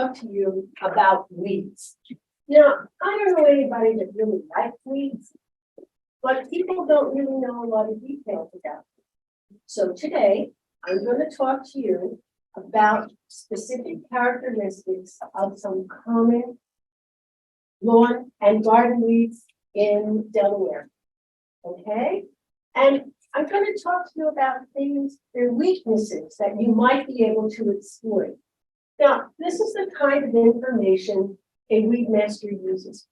talk to you about weeds. Now, I don't know anybody that really likes weeds, but people don't really know a lot of details about them. So today, I'm going to talk to you about specific characteristics of some common lawn and garden weeds in Delaware. Okay? And I'm going to talk to you about things, their weaknesses that you might be able to exploit. Now, this is the kind of information a weed master uses.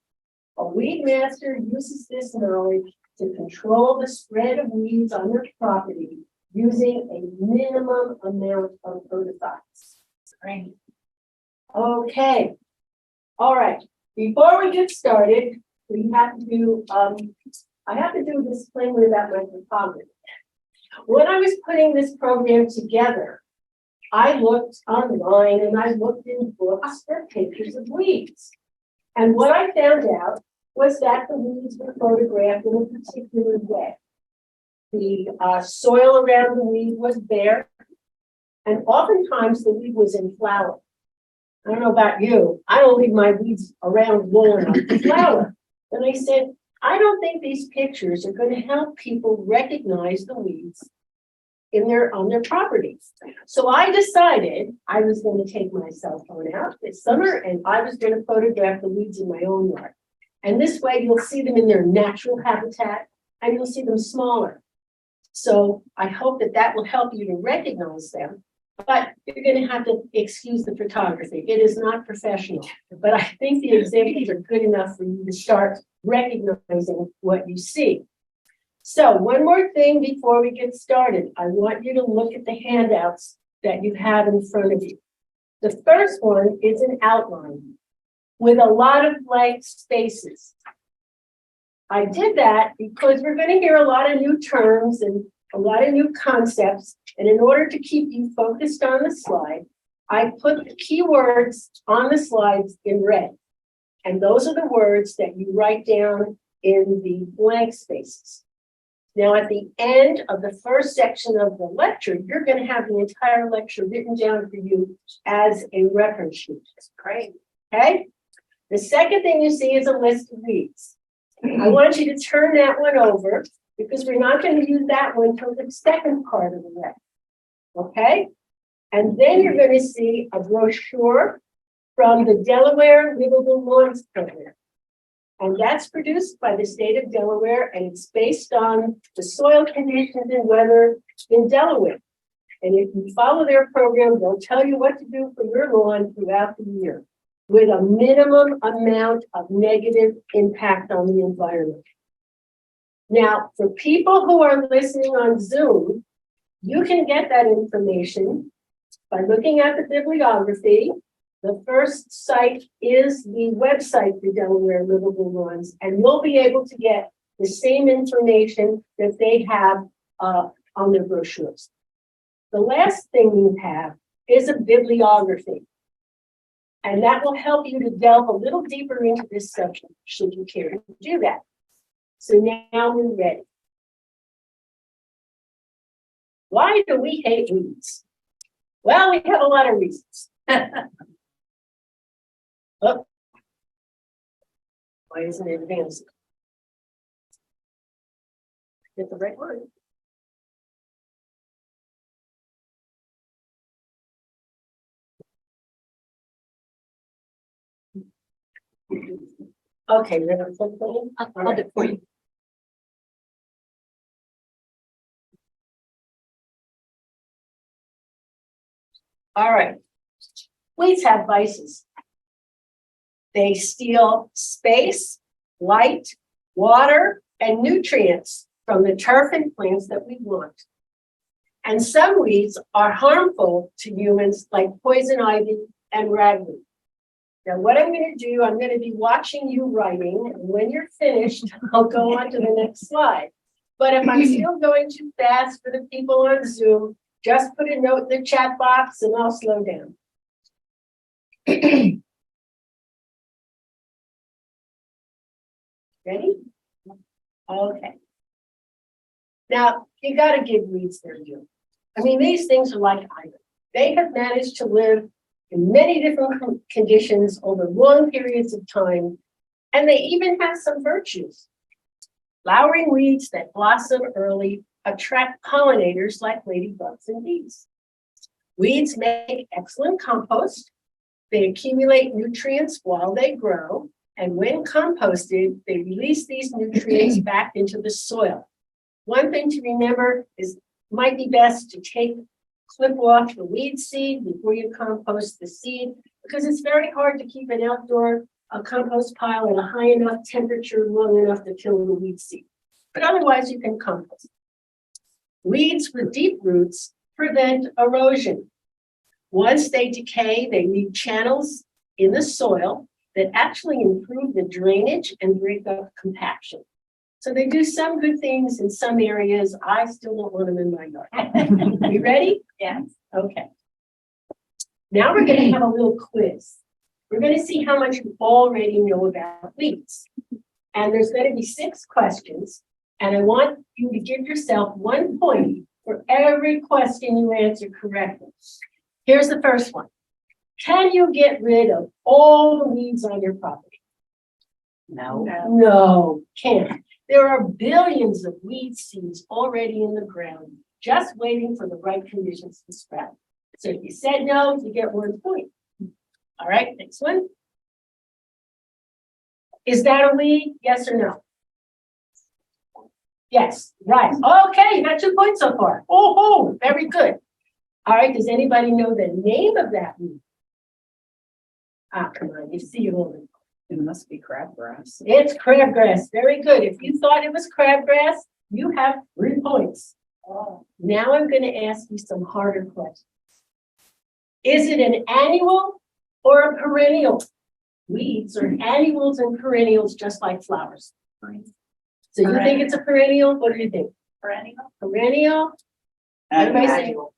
A weed master uses this knowledge to control the spread of weeds on their property using a minimum amount of herbicides. Great. Okay. All right. Before we get started, we have to do, I have to do a disclaimer about my photography. When I was putting this program together, I looked online and I looked in books for pictures of weeds. And what I found out was that the weeds were photographed in a particular way. The soil around the weed was bare, and oftentimes the weed was in flower. I don't know about you, I don't leave my weeds around long enough to flower. And I said, I don't think these pictures are going to help people recognize the weeds on their properties. So I decided I was going to take my cell phone out this summer and I was going to photograph the weeds in my own yard. And this way you'll see them in their natural habitat and you'll see them smaller. So I hope that that will help you to recognize them. But you're going to have to excuse the photography. It is not professional, but I think the examples are good enough for you to start recognizing what you see. So one more thing before we get started, I want you to look at the handouts that you have in front of you. The first one is an outline with a lot of blank spaces. I did that because we're going to hear a lot of new terms and a lot of new concepts. And in order to keep you focused on the slide, I put the keywords on the slides in red. And those are the words that you write down in the blank spaces. Now, at the end of the first section of the lecture, you're going to have the entire lecture written down for you as a reference sheet. Great. Okay. The second thing you see is a list of weeds. I want you to turn that one over because we're not going to use that one until the second part of the lecture. Okay. And then you're going to see a brochure from the Delaware Livable Lawns Program. And that's produced by the state of Delaware, and it's based on the soil conditions and weather in Delaware. And if you follow their program, they'll tell you what to do for your lawn throughout the year with a minimum amount of negative impact on the environment. Now, for people who are listening on Zoom, you can get that information by looking at the bibliography. The first site is the website for Delaware Livable Lawns, and you'll be able to get the same information that they have on their brochures. The last thing you have is a bibliography, and that will help you to delve a little deeper into this subject, should you care to do that. So now we're ready. Why do we hate weeds? Well, we have a lot of reasons. Oh, why isn't it advancing? Get the right one. Okay, then I'll do it for you. All right. Weeds have vices. They steal space, light, water, and nutrients from the turf and plants that we want. And some weeds are harmful to humans, like poison ivy and ragweed. Now, what I'm going to do, I'm going to be watching you writing, and when you're finished, I'll go on to the next slide. But if I'm still going too fast for the people on Zoom, just put a note in the chat box and I'll slow down. Ready? Okay. Now, you got to give weeds their due. I mean, these things are like iron. They have managed to live in many different conditions over long periods of time, and they even have some virtues. Flowering weeds that blossom early attract pollinators like ladybugs and bees. Weeds make excellent compost. They accumulate nutrients while they grow, and when composted, they release these nutrients back into the soil. One thing to remember is it might be best to clip off the weed seed before you compost the seed, because it's very hard to keep an outdoor compost pile at a high enough temperature long enough to kill the weed seed. But otherwise, you can compost. Weeds with deep roots prevent erosion. Once they decay, they leave channels in the soil that actually improve the drainage and break up compaction. So they do some good things in some areas. I still don't want them in my yard. You ready? Yes. Okay. Now we're going to have a little quiz. We're going to see how much you already know about weeds. And there's going to be 6 questions. And I want you to give yourself 1 point for every question you answer correctly. Here's the first one. Can you get rid of all the weeds on your property? No. No, can't. There are billions of weed seeds already in the ground, just waiting for the right conditions to sprout. So if you said no, you get 1 point. All right, next one. Is that a weed? Yes or no? Yes, right. Okay, you got 2 points so far. Oh, very good. All right, does anybody know the name of that weed? Ah, come on, you see it all. It must be crabgrass. It's crabgrass. Very good. If you thought it was crabgrass, you have 3 points. Now I'm going to ask you some harder questions. Is it an annual or a perennial? Weeds are annuals and perennials, just like flowers. So you think it's a perennial? What do you think? Perennial. Perennial? Everybody say Annual.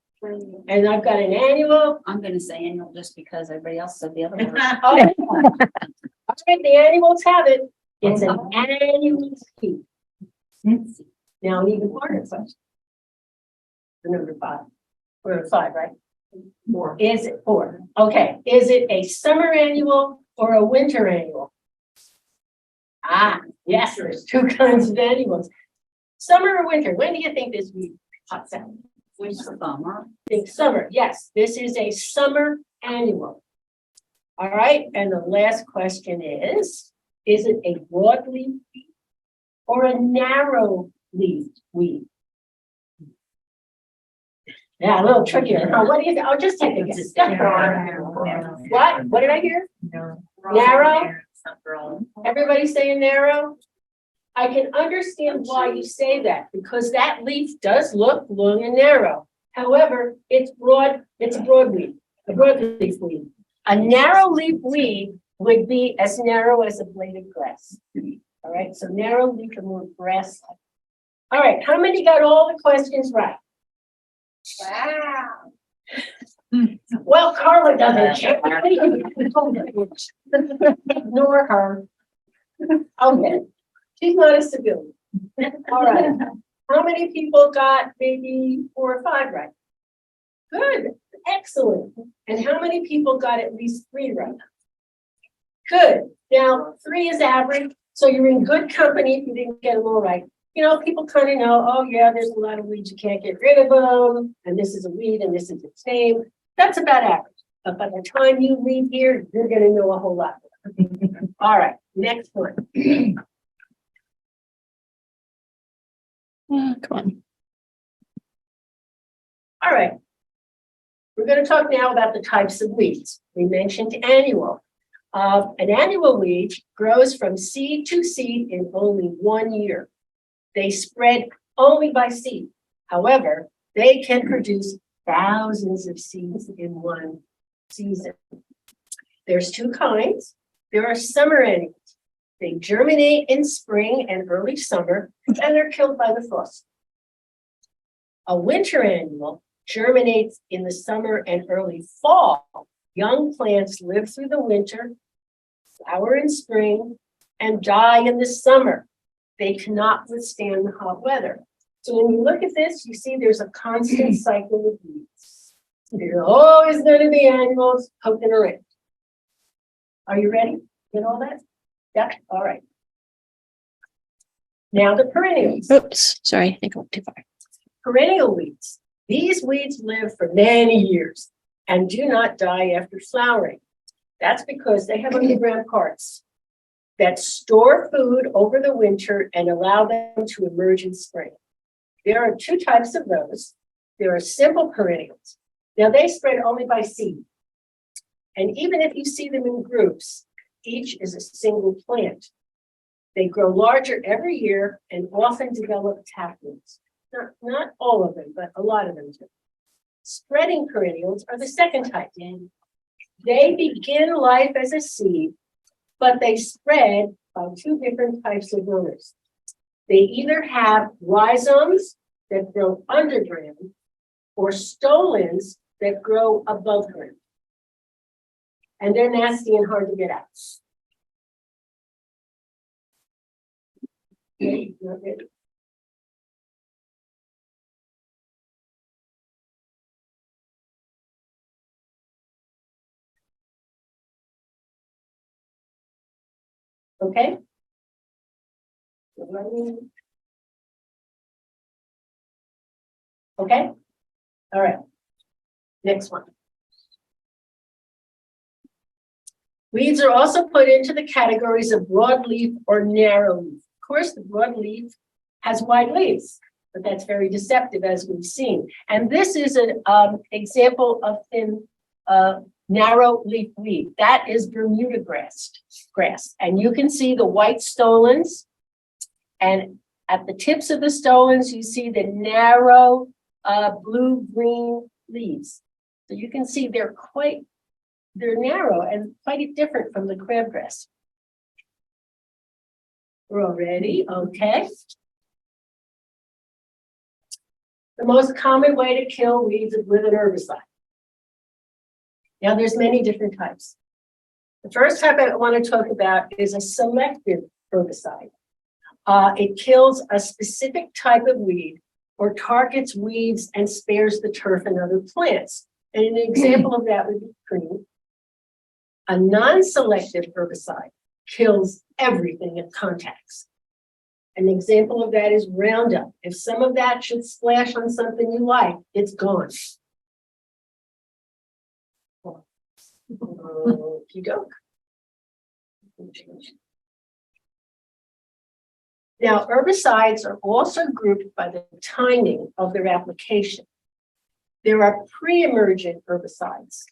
And I've got an annual. I'm going to say annual just because everybody else said the other one. All right, the annuals have it. It's an annual seed. Now, an even harder question. For number 5. We're at 5, right? 4. Is it 4? Okay. Is it a summer annual or a winter annual? Ah, yes, there's 2 kinds of annuals. Summer or winter? When do you think this weed pops out? Summer. Think summer. Yes, this is a summer annual. All right, and the last question is it a broadleaf weed or a narrow-leafed weed? Yeah, a little trickier. What do you think? I'll just take a guess. What? What did I hear? Narrow? Everybody saying narrow? I can understand why you say that, because that leaf does look long and narrow. However, it's broad, it's a broadleaf, a broadleaf weed. A narrow leaf weed would be as narrow as a blade of grass. All right, so narrow leaf and more grass. All right, how many got all the questions right? Wow. Well, Carla doesn't check. Ignore her. Okay. She's not a civilian. All right. How many people got maybe 4 or 5 right? Good. Excellent. And how many people got at least 3 right? Good. Now, 3 is average, so you're in good company if you didn't get them all right. You know, people kind of know, oh, yeah, there's a lot of weeds, you can't get rid of them, and this is a weed, and this is its name. That's about average. But by the time you leave here, you're going to know a whole lot more. All right. Next one. Come on. All right. We're going to talk now about the types of weeds. We mentioned annual. An annual weed grows from seed to seed in only 1 year. They spread only by seed. However, they can produce thousands of seeds in one season. There's 2 kinds. There are summer annuals. They germinate in spring and early summer, and they're killed by the frost. A winter annual germinates in the summer and early fall. Young plants live through the winter, flower in spring, and die in the summer. They cannot withstand the hot weather. So when you look at this, you see there's a constant cycle of weeds. There's always going to be animals poking around. Are you ready? Get all that? Yeah, all right. Now the perennials. Oops, sorry, I think I went too far. Perennial weeds. These weeds live for many years and do not die after flowering. That's because they have underground parts that store food over the winter and allow them to emerge in spring. There are two types of those. There are simple perennials. Now they spread only by seed. And even if you see them in groups, each is a single plant. They grow larger every year and often develop taproots. Not all of them, but a lot of them do. Spreading perennials are the second type. They begin life as a seed, but they spread by two different types of roots. They either have rhizomes that grow underground or stolons that grow above ground. And they're nasty and hard to get out. Not ready. Okay. Okay. All right. Next one. Weeds are also put into the categories of broadleaf or narrowleaf. Of course, the broadleaf has wide leaves, but that's very deceptive, as we've seen. And this is an example of thin narrow leaf weed. That is Bermuda grass. And you can see the white stolons. And at the tips of the stolons, you see the narrow blue-green leaves. So you can see they're narrow and quite different from the crabgrass. We're all ready, okay. The most common way to kill weeds is with an herbicide. Now there's many different types. The first type I want to talk about is a selective herbicide. It kills a specific type of weed or targets weeds and spares the turf and other plants. And an example of that would be prune. A non-selective herbicide kills everything it contacts. An example of that is Roundup. If some of that should splash on something you like, it's gone. Okey-doke. Now, herbicides are also grouped by the timing of their application. There are pre-emergent herbicides.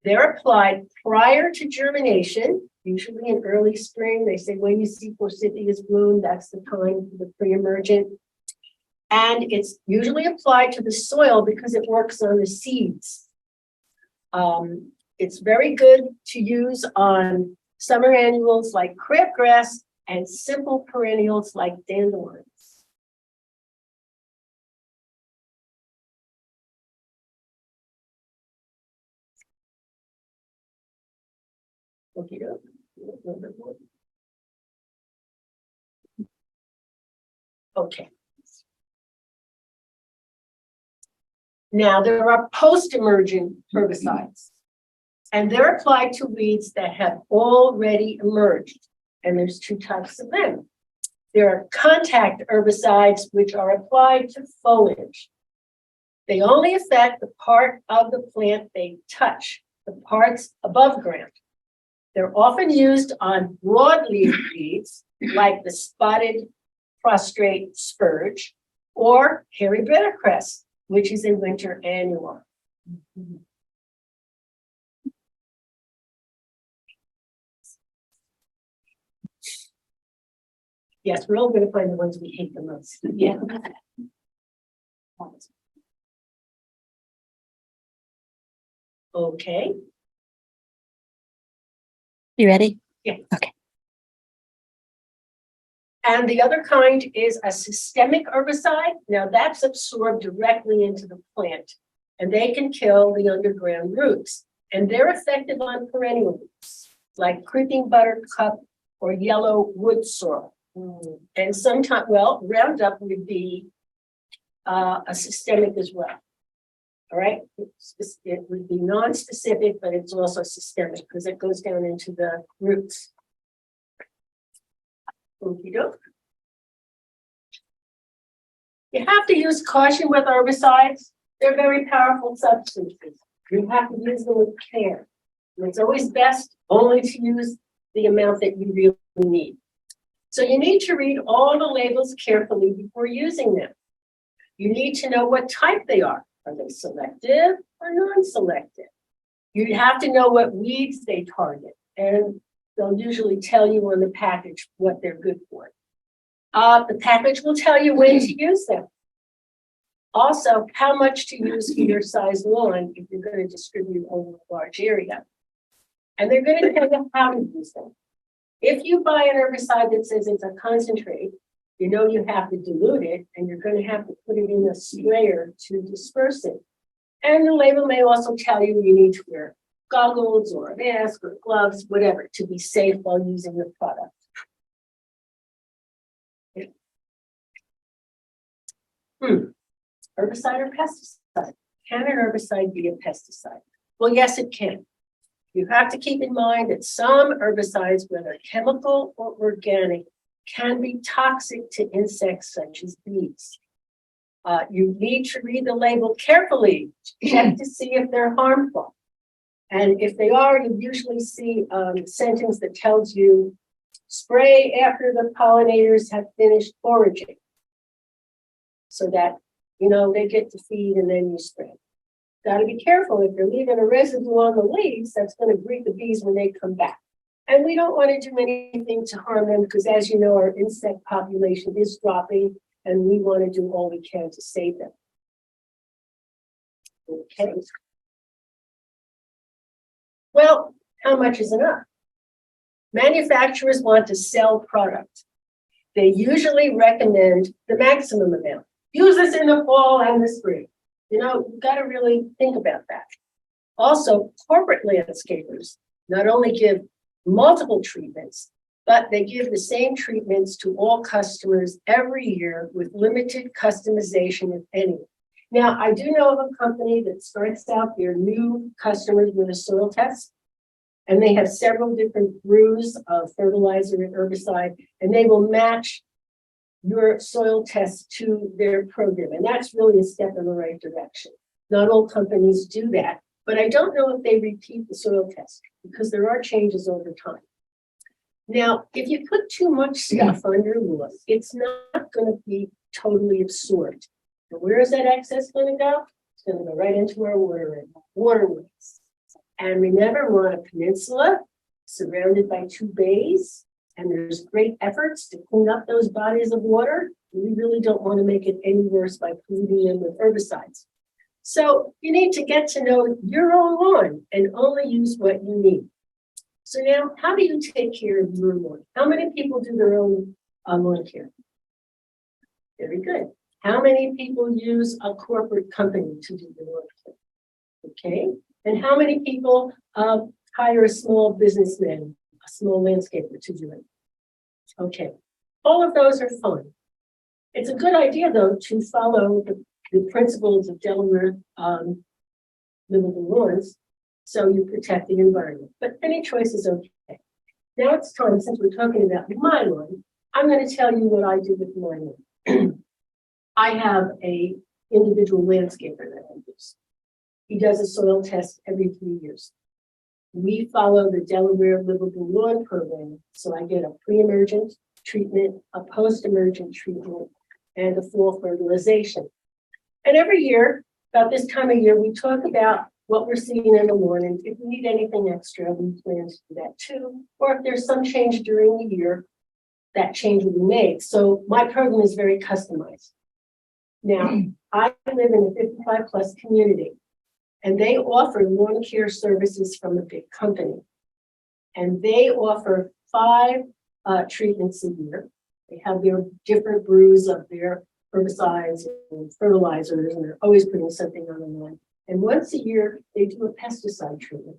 They're applied prior to germination, usually in early spring. They say when you see forsythias bloom, that's the time for the pre-emergent. And it's usually applied to the soil because it works on the seeds. It's very good to use on summer annuals like crabgrass and simple perennials like dandelions. Okay. Now there are post-emergent herbicides, and they're applied to weeds that have already emerged. And there's two types of them. There are contact herbicides, which are applied to foliage. They only affect the part of the plant they touch, the parts above ground. They're often used on broadleaf weeds, like the spotted prostrate spurge, or hairy bittercress, which is a winter annual. Yes, we're all going to find the ones we hate the most. Yeah. Okay. You ready? Yeah. Okay. And the other kind is a systemic herbicide. Now that's absorbed directly into the plant, and they can kill the underground roots. And they're effective on perennial roots, like creeping buttercup or yellow wood sorrel. And sometimes, well, Roundup would be a systemic as well. All right, it would be non-specific, but it's also systemic because it goes down into the roots. Okey-doke. You have to use caution with herbicides. They're very powerful substances. You have to use them with care. And it's always best only to use the amount that you really need. So you need to read all the labels carefully before using them. You need to know what type they are. Are they selective or non-selective? You have to know what weeds they target, and they'll usually tell you on the package what they're good for. The package will tell you when to use them. Also, how much to use for your size lawn if you're going to distribute over a large area. And they're going to tell you how to use them. If you buy an herbicide that says it's a concentrate, you know you have to dilute it, and you're going to have to put it in a sprayer to disperse it. And the label may also tell you you need to wear goggles or a mask or gloves, whatever, to be safe while using the product. Herbicide or pesticide? Can an herbicide be a pesticide? Well, yes, it can. You have to keep in mind that some herbicides, whether chemical or organic, can be toxic to insects such as bees. You need to read the label carefully, check to see if they're harmful. And if they are, you usually see a sentence that tells you, spray after the pollinators have finished foraging. So that, you know, they get to feed and then you spray. Got to be careful. If you're leaving a residue on the leaves, that's going to greet the bees when they come back. And we don't want to do anything to harm them because, as you know, our insect population is dropping and we want to do all we can to save them. Okay. Well, how much is enough? Manufacturers want to sell product. They usually recommend the maximum amount. Use this in the fall and the spring. You know, you've got to really think about that. Also, corporate landscapers not only give multiple treatments, but they give the same treatments to all customers every year with limited customization, if any. Now, I do know of a company that starts out their new customers with a soil test, and they have several different brews of fertilizer and herbicide, and they will match your soil test to their program. And that's really a step in the right direction. Not all companies do that, but I don't know if they repeat the soil test because there are changes over time. Now, if you put too much stuff on your lawn, it's not going to be totally absorbed. And where is that excess going to go? It's going to go right into our waterways. And remember, we're on a peninsula surrounded by two bays, and there's great efforts to clean up those bodies of water. We really don't want to make it any worse by polluting them with herbicides. So you need to get to know your own lawn and only use what you need. So now, how do you take care of your lawn? How many people do their own lawn care? Very good. How many people use a corporate company to do their lawn care? Okay. And how many people hire a small businessman, a small landscaper to do it? Okay. All of those are fun. It's a good idea, though, to follow the principles of Delaware livable lawns, so you protect the environment. But any choice is okay. Now it's time, since we're talking about my lawn, I'm going to tell you what I do with my lawn. I have a individual landscaper that I use. He does a soil test every 3 years. We follow the Delaware Livable Lawn Program, so I get a pre-emergent treatment, a post-emergent treatment, and a fall fertilization. And every year, about this time of year, we talk about what we're seeing in the lawn, and if we need anything extra, we plan to do that too. Or if there's some change during the year, that change will be made. So my program is very customized. Now, I live in a 55 plus community, and they offer lawn care services from a big company. And they offer 5 treatments a year. They have their different brews of their herbicides and fertilizers, and they're always putting something on the lawn. And once a year, they do a pesticide treatment.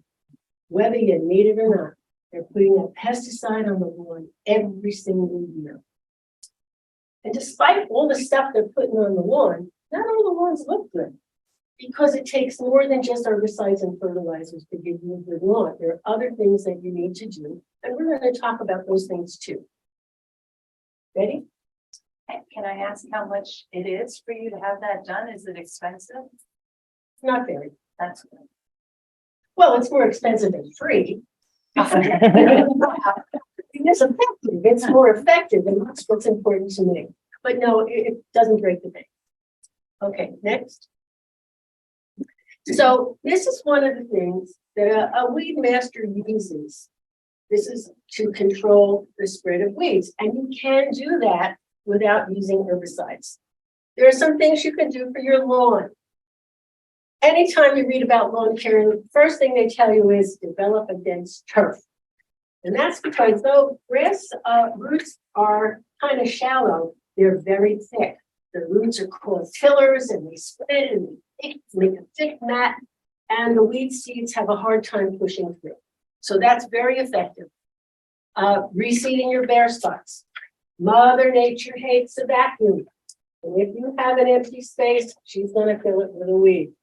Whether you need it or not, they're putting a pesticide on the lawn every single year. And despite all the stuff they're putting on the lawn, not all the lawns look good. because it takes more than just herbicides and fertilizers to give you a good lawn. There are other things that you need to do, and we're going to talk about those things too. Ready? Can I ask how much it is for you to have that done? Is it expensive? Not very. That's good. Well, it's more expensive than free. It's effective. It's more effective, and that's what's important to me. But no, it doesn't break the bank. Okay, next. So this is one of the things that a weed master uses. This is to control the spread of weeds, and you can do that without using herbicides. There are some things you can do for your lawn. Anytime you read about lawn care, the first thing they tell you is develop a dense turf. And that's because though grass roots are kind of shallow, they're very thick. The roots are called tillers, and they spread and they make a thick mat, and the weed seeds have a hard time pushing through. So that's very effective. Reseeding your bare spots. Mother Nature hates a vacuum. And if you have an empty space, she's going to fill it with a weed.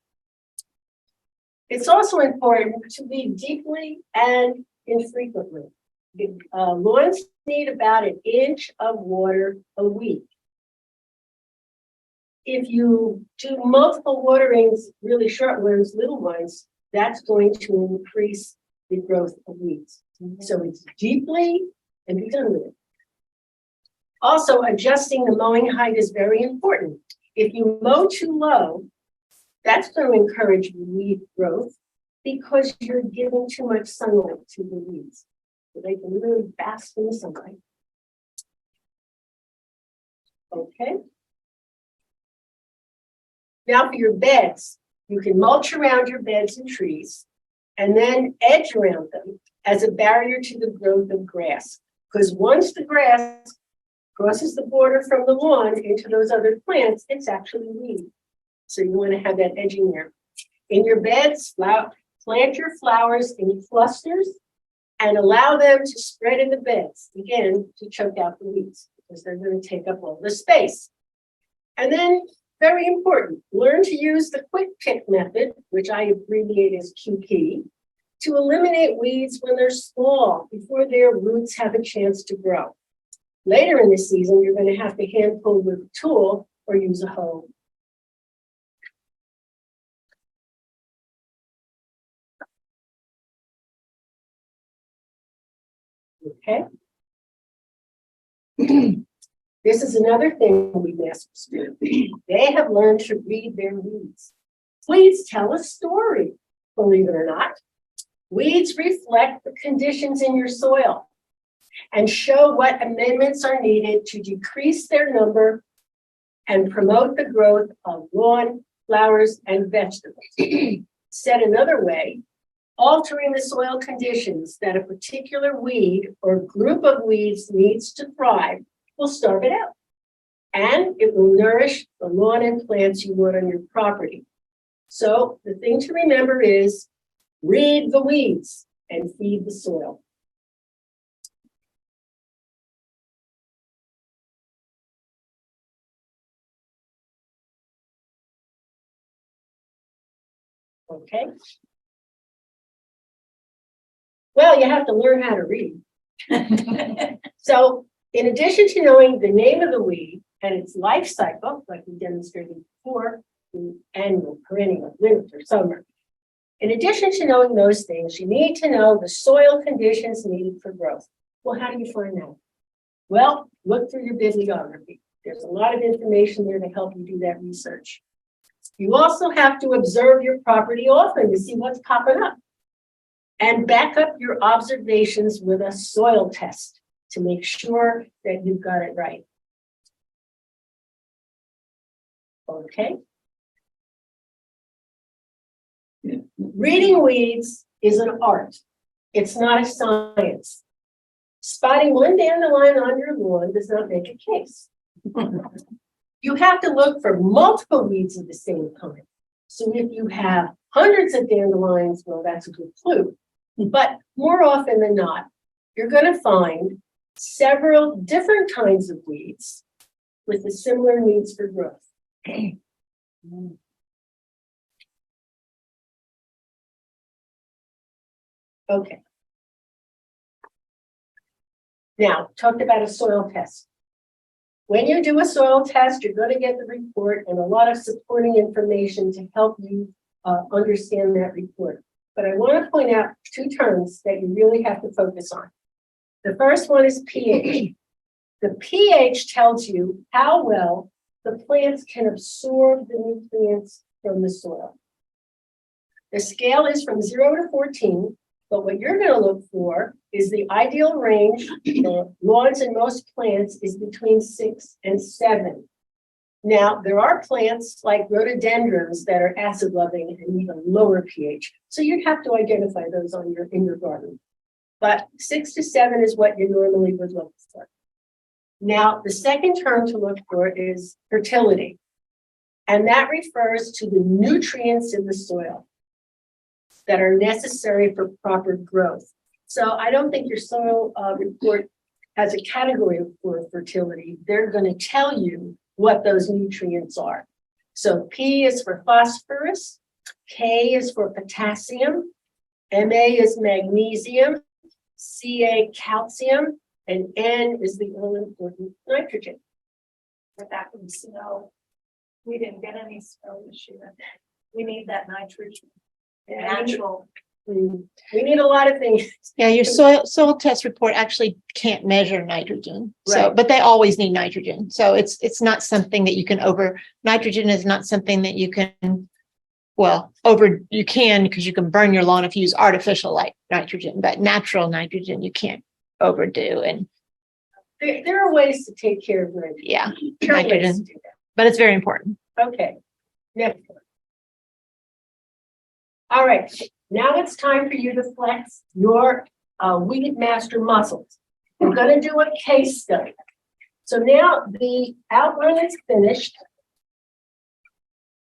It's also important to weed deeply and infrequently. Lawns need about 1 inch of water a week. If you do multiple waterings, really short ones, little ones, that's going to increase the growth of weeds. So it's deeply and be done with it. Also, adjusting the mowing height is very important. If you mow too low, that's going to encourage weed growth because you're giving too much sunlight to the weeds. So they can really bask in the sunlight. Okay. Now for your beds, you can mulch around your beds and trees and then edge around them as a barrier to the growth of grass. Because once the grass crosses the border from the lawn into those other plants, it's actually weed. So you want to have that edging there. In your beds, plant your flowers in clusters and allow them to spread in the beds, again, to choke out the weeds because they're going to take up all the space. And then, very important, learn to use the quick pick method, which I abbreviate as QP, to eliminate weeds when they're small before their roots have a chance to grow. Later in the season, you're going to have to hand pull with a tool or use a hoe. Okay. This is another thing weed masters do. They have learned to read their weeds. Weeds tell a story, believe it or not. Weeds reflect the conditions in your soil and show what amendments are needed to decrease their number and promote the growth of lawn, flowers, and vegetables. Said another way, altering the soil conditions that a particular weed or group of weeds needs to thrive will starve it out. And it will nourish the lawn and plants you want on your property. So the thing to remember is read the weeds and feed the soil. Okay. Well, you have to learn how to read. So in addition to knowing the name of the weed and its life cycle, like we demonstrated before, the annual, perennial, winter, summer. In addition to knowing those things, you need to know the soil conditions needed for growth. Well, how do you find that? Well, look through your bibliography. There's a lot of information there to help you do that research. You also have to observe your property often to see what's popping up. And back up your observations with a soil test to make sure that you've got it right. Okay. Reading weeds is an art. It's not a science. Spotting one dandelion on your lawn does not make a case. You have to look for multiple weeds of the same kind. So if you have hundreds of dandelions, well, that's a good clue. But more often than not, you're going to find several different kinds of weeds with the similar needs for growth. Okay. Now, talked about a soil test. When you do a soil test, you're going to get the report and a lot of supporting information to help you understand that report. But I want to point out two terms that you really have to focus on. The first one is pH. The pH tells you how well the plants can absorb the nutrients from the soil. The scale is from 0 to 14, but what you're going to look for is the ideal range for lawns and most plants is between 6 and 7. Now, there are plants like rhododendrons that are acid loving and need a lower pH. So you'd have to identify those in your garden. But 6 to 7 is what you normally would look for. Now, the second term to look for is fertility. And that refers to the nutrients in the soil that are necessary for proper growth. So I don't think your soil report has a category for fertility. They're going to tell you what those nutrients are. So P is for phosphorus, K is for potassium, Ma is magnesium, Ca calcium, and N is the all-important nitrogen. But that from snow. We didn't get any snow this year. We need that nitrogen, natural. We need a lot of things. Yeah, your soil test report actually can't measure nitrogen. So, Right. but they always need nitrogen. So it's not something that you can nitrogen is not something that you can, you can because you can burn your lawn if you use artificial like nitrogen, but natural nitrogen you can't overdo. And There are ways to take care of nitrogen. yeah, There are ways to nitrogen, do but it's very important. that. Okay, next one. All right, now it's time for you to flex your Weed Master muscles. We're going to do a case study. So now the outline is finished.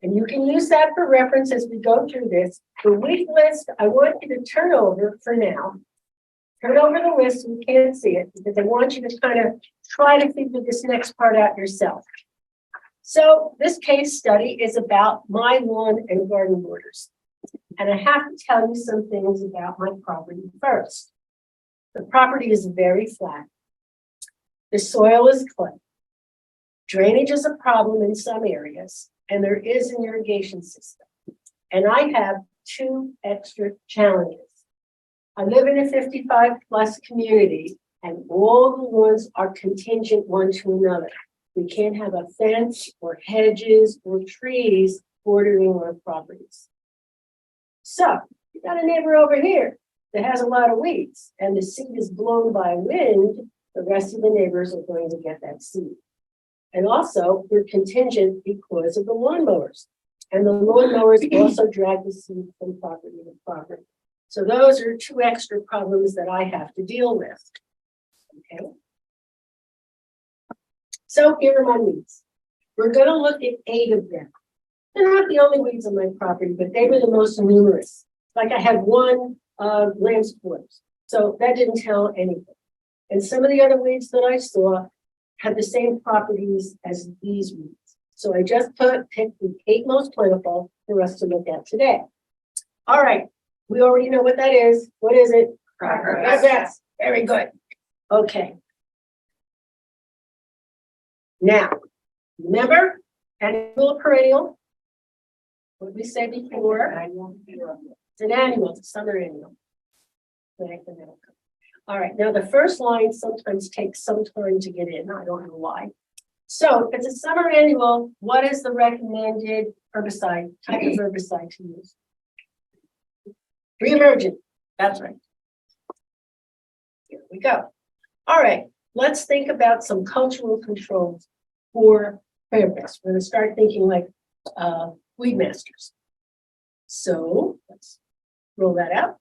And you can use that for reference as we go through this. The weed list, I want you to turn over for now. Turn over the list so you can't see it because I want you to kind of try to figure this next part out yourself. So this case study is about my lawn and garden borders. And I have to tell you some things about my property first. The property is very flat. The soil is clay. Drainage is a problem in some areas, and there is an irrigation system. And I have two extra challenges. I live in a 55 plus community, and all the lawns are contingent one to another. We can't have a fence or hedges or trees bordering our properties. So you got a neighbor over here that has a lot of weeds, and the seed is blown by wind. The rest of the neighbors are going to get that seed. And also, we're contingent because of the lawnmowers. And the lawnmowers also drag the seed from property to property. So those are two extra problems that I have to deal with. Okay. So here are my weeds. We're going to look at 8 of them. They're not the only weeds on my property, but they were the most numerous. Like I had one lamb's quarters. So that didn't tell anything. And some of the other weeds that I saw had the same properties as these weeds. So I just picked the 8 most plentiful for us to look at today. All right, we already know what that is. What is it? Crabgrass. Crabgrass. Very good. Okay. Now, remember, annual or perennial? What did we say before? It's an annual, it's a summer annual. All right, now the first line sometimes takes some time to get in. I don't know why. So if it's a summer annual, what is the recommended herbicide, type of herbicide to use? Re-emergent, that's right. Here we go. All right, let's think about some cultural controls for crabgrass. We're going to start thinking like weed masters. So let's roll that out.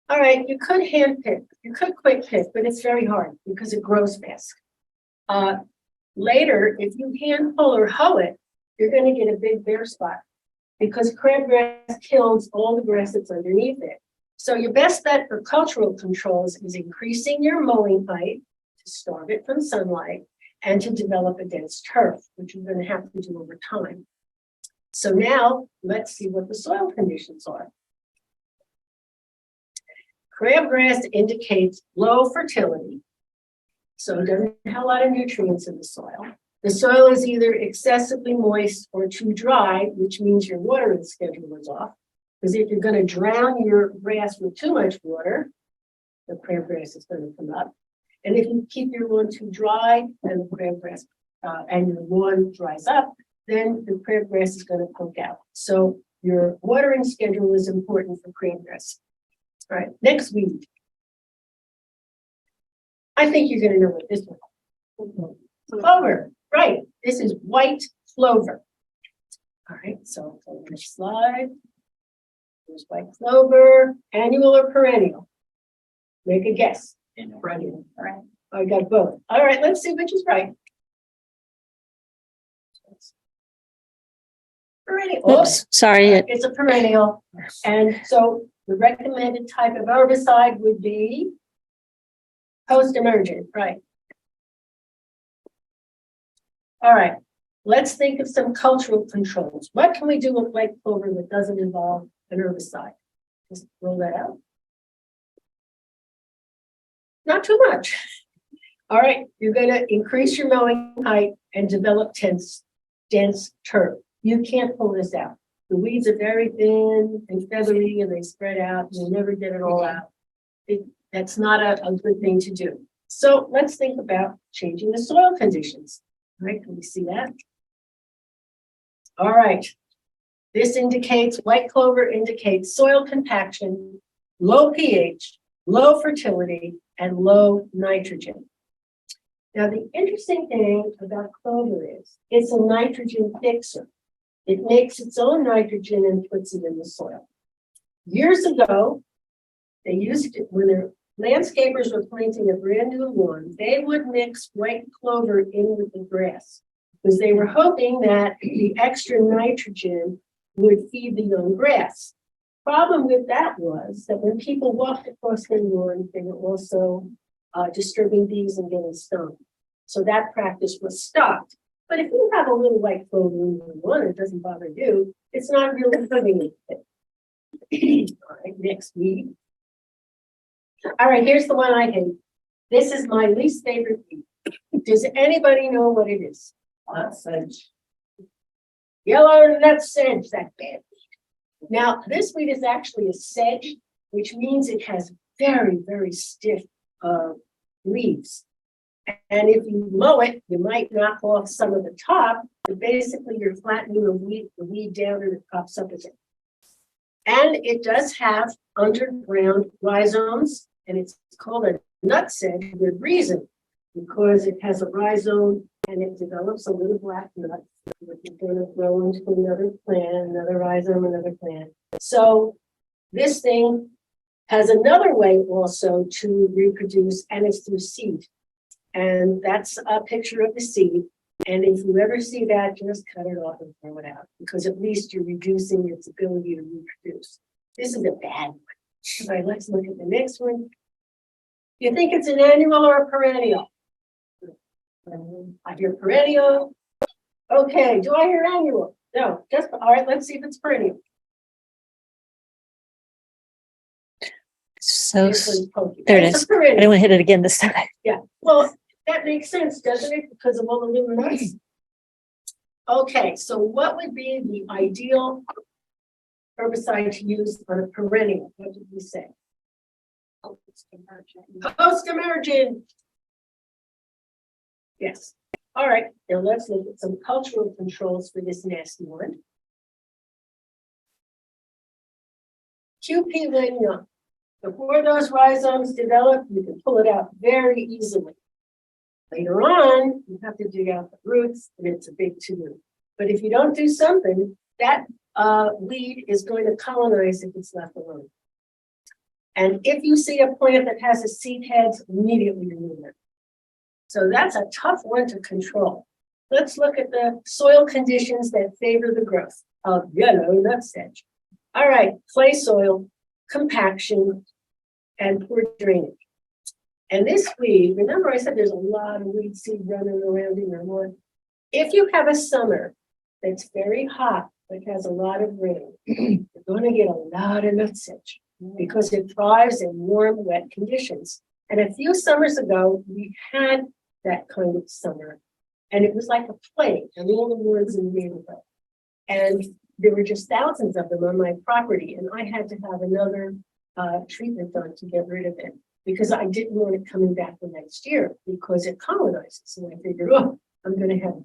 All right, you could hand pick, you could quick pick, but it's very hard because it grows fast. Later, if you hand pull or hoe it, you're going to get a big bare spot because crabgrass kills all the grass that's underneath it. So your best bet for cultural controls is increasing your mowing height to starve it from sunlight and to develop a dense turf, which you're going to have to do over time. So now let's see what the soil conditions are. Crabgrass indicates low fertility. So it doesn't have a lot of nutrients in the soil. The soil is either excessively moist or too dry, which means your watering schedule is off. Because if you're going to drown your grass with too much water, the crabgrass is going to come up. And if you keep your lawn too dry and the crabgrass and your lawn dries up, then the crabgrass is going to poke out. So your watering schedule is important for crabgrass. All right, next weed. I think you're going to know what this one is. Clover, right? This is white clover. All right, so next slide. There's white clover, annual or perennial? Make a guess. Perennial. Right. I got both. All right, let's see which is right. Perennial. Oops, sorry. It's a perennial. And so the recommended type of herbicide would be post-emergent, right? All right, let's think of some cultural controls. What can we do with white clover that doesn't involve an herbicide? Just roll that out. Not too much. All right, you're going to increase your mowing height and develop dense turf. You can't pull this out. The weeds are very thin and feathery and they spread out. You'll never get it all out. That's not a good thing to do. So let's think about changing the soil conditions. All right, can we see that? All right. This indicates, white clover indicates soil compaction, low pH, low fertility, and low nitrogen. Now, the interesting thing about clover is it's a nitrogen fixer. It makes its own nitrogen and puts it in the soil. Years ago, they used it when their landscapers were planting a brand new lawn. They would mix white clover in with the grass because they were hoping that the extra nitrogen would feed the young grass. Problem with that was that when people walked across their lawn, they were also disturbing bees and getting stung. So that practice was stopped. But if you have a little white clover in your lawn, it doesn't bother you. It's not really hurting anything. All right, next weed. All right, here's the one I hate. This is my least favorite weed. Does anybody know what it is? Sedge. Yellow nut sedge, that bad weed. Now, this weed is actually a sedge, which means it has very, very stiff leaves. And if you mow it, you might knock off some of the top, but basically you're flattening the weed down and it pops up again. And it does have underground rhizomes, and it's called a nut sedge for good reason, because it has a rhizome and it develops a little black nut, which is going to grow into another plant, another rhizome, another plant. So this thing has another way also to reproduce, and it's through seed. And that's a picture of the seed. And if you ever see that, just cut it off and throw it out, because at least you're reducing its ability to reproduce. This is a bad one. All right, let's look at the next one. Do you think it's an annual or a perennial? I hear perennial. Okay, do I hear annual? No, just, all right, let's see if it's perennial. So This one's pokey. there it It's a is. I perennial. didn't want to hit it again this time. Yeah, well, that makes sense, doesn't it? Because of all the little nuts. Okay, so what would be the ideal herbicide to use on a perennial? What did we say? Post-emergent. Yes. All right, now let's look at some cultural controls for this nasty one. QP when young. Before those rhizomes develop, you can pull it out very easily. Later on, you have to dig out the roots, and it's a big to-do. But if you don't do something, that weed is going to colonize if it's left alone. And if you see a plant that has a seed heads, immediately remove it. So that's a tough one to control. Let's look at the soil conditions that favor the growth of yellow nut sedge. All right, clay soil, compaction, and poor drainage. And this weed, remember I said there's a lot of weed seed running around in your lawn. If you have a summer that's very hot, but has a lot of rain, you're going to get a lot of nut sedge. because it thrives in warm, wet conditions. And a few summers ago, we had that kind of summer. And it was like a plague in all the woods in the neighborhood. And there were just thousands of them on my property. And I had to have another treatment done to get rid of it because I didn't want it coming back the next year because it colonizes. And I figured, oh, I'm going to have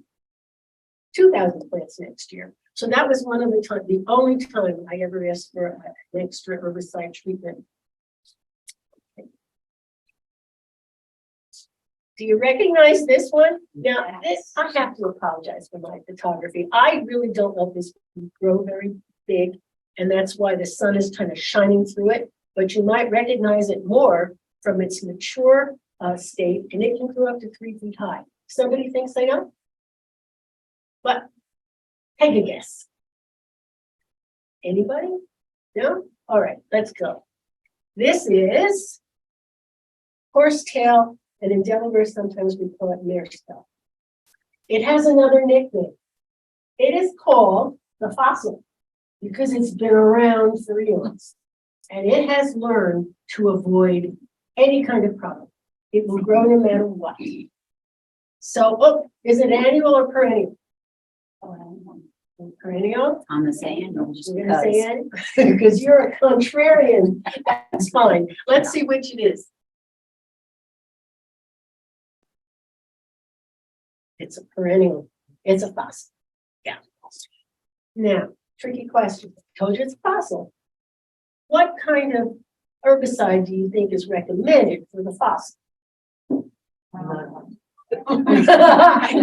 2,000 plants next year. So that was one of the only time I ever asked for an extra herbicide treatment. Do you recognize this one? Now, this, I have to apologize for my photography. I really don't let this grow very big, and that's why the sun is kind of shining through it, but you might recognize it more from its mature state, and it can grow up to 3 feet high. Somebody thinks they know? But take a guess. Anybody? No? All right, let's go. This is horsetail, and in Delaware, sometimes we call it marestail. It has another nickname. It is called the fossil because it's been around for eons, and it has learned to avoid any kind of problem. It will grow no matter what. So, oh, is it annual or perennial? Perennial? I'm gonna say annual just You're gonna say because. annual? Because you're a contrarian. That's fine. Let's see which it is. It's a perennial. It's a fossil. Yeah. Now, tricky question. Told you it's a fossil. What kind of herbicide do you think is recommended for the fossil?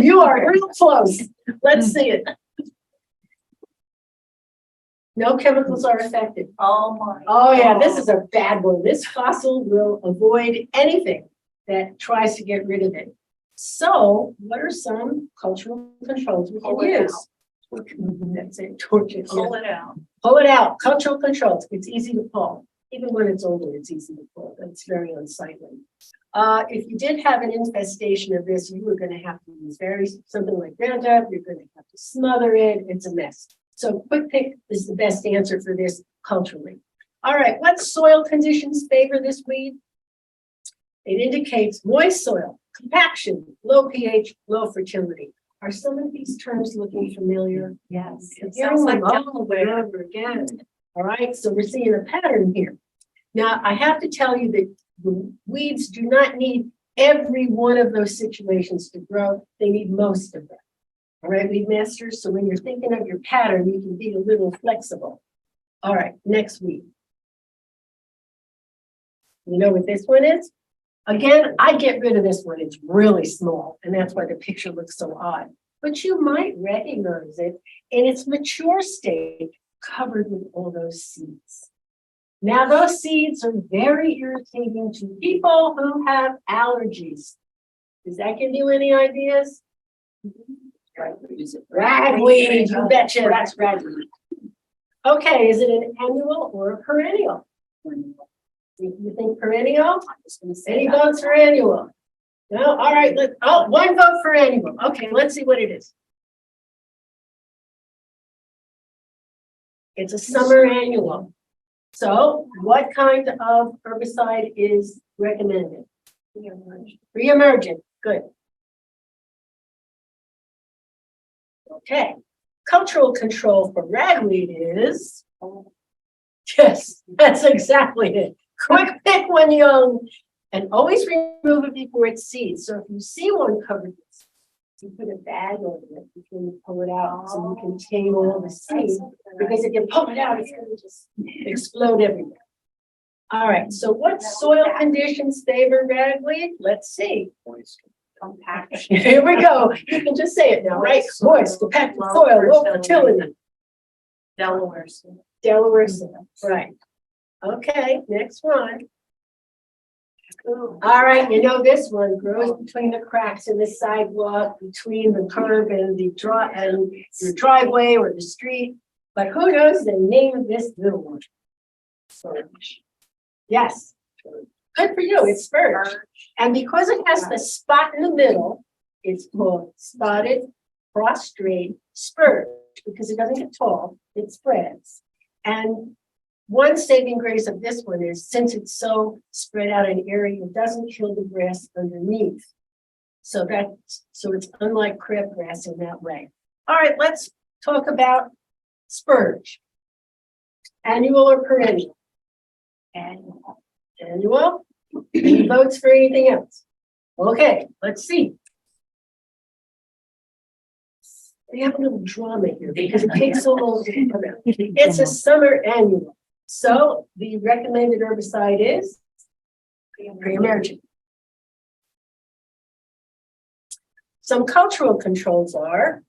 You are real close. Let's see it. No chemicals are affected. Oh my. Oh yeah, this is a bad one. This fossil will avoid anything that tries to get rid of it. So what are some cultural controls we Pull can it use? That's it, torches. Pull it out. Pull it out, cultural controls. It's easy to pull. Even when it's older, it's easy to pull. It's very unsightly. If you did have an infestation of this, you were going to have to use something like Roundup. You're going to have to smother it. It's a mess. So quick pick is the best answer for this culturally. All right, what soil conditions favor this weed? It indicates moist soil, compaction, low pH, low fertility. Are some of these terms looking familiar? Yes. It Hearing sounds like them over and Delaware. over again. All right, so we're seeing a pattern here. Now, I have to tell you that the weeds do not need every one of those situations to grow. They need most of them. All right, weed masters. So when you're thinking of your pattern, you can be a little flexible. All right, next weed. You know what this one is? Again, I get rid of this one. It's really small, and that's why the picture looks so odd. But you might recognize it in its mature state, covered with all those seeds. Now, those seeds are very irritating to people who have allergies. Does that give you any ideas? Ragweed, you betcha, that's ragweed. Okay, is it an annual or a perennial? You think perennial? I'm just gonna say Any that. votes for annual? No, all right, one vote for annual. Okay, let's see what it is. It's a summer annual. So what kind of herbicide is recommended? Re-emergent, good. Okay, cultural control for ragweed is, yes, that's exactly it. Quick pick when young and always remove it before it seeds. So if you see one covered with seeds, you put a bag over it before you pull it out so you can tame all the seeds. Because if you pull it out, it's going to just explode everywhere. All right, so what soil conditions favor ragweed? Let's see. Compaction. Here we go. You can just say it now, right? Moist, compacted soil, low fertility. Delaware. Delaware soil, right. Okay, next one. All right, you know this one grows between the cracks in the sidewalk, between the curb and your driveway or the street. But who knows the name of this little one? Spurge. Yes. Good for you, it's spurge. And because it has the spot in the middle, it's called spotted prostrate spurge because it doesn't get tall, it spreads. And one saving grace of this one is since it's so spread out in area, it doesn't kill the grass underneath. So it's unlike crabgrass in that way. All right, let's talk about spurge. Annual or perennial? Annual. Annual. Any votes for anything else? Okay, let's see. We have a little drama here because it takes so long to come out. It's a summer annual. So the recommended herbicide is pre-emergent. Some cultural controls are,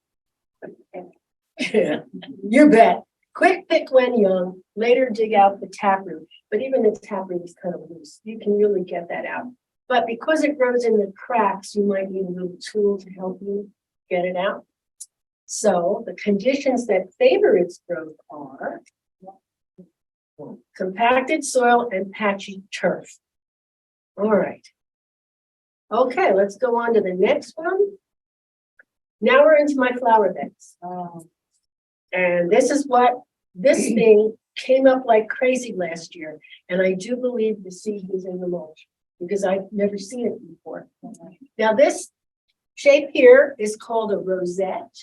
you bet, quick pick when young, later dig out the taproot. But even the taproot is kind of loose. You can really get that out. But because it grows in the cracks, you might need a little tool to help you get it out. So the conditions that favor its growth are compacted soil and patchy turf. All right. Okay, let's go on to the next one. Now we're into my flower beds. And this is what this thing came up like crazy last year. And I do believe the seed was in the mulch because I've never seen it before. Now this shape here is called a rosette.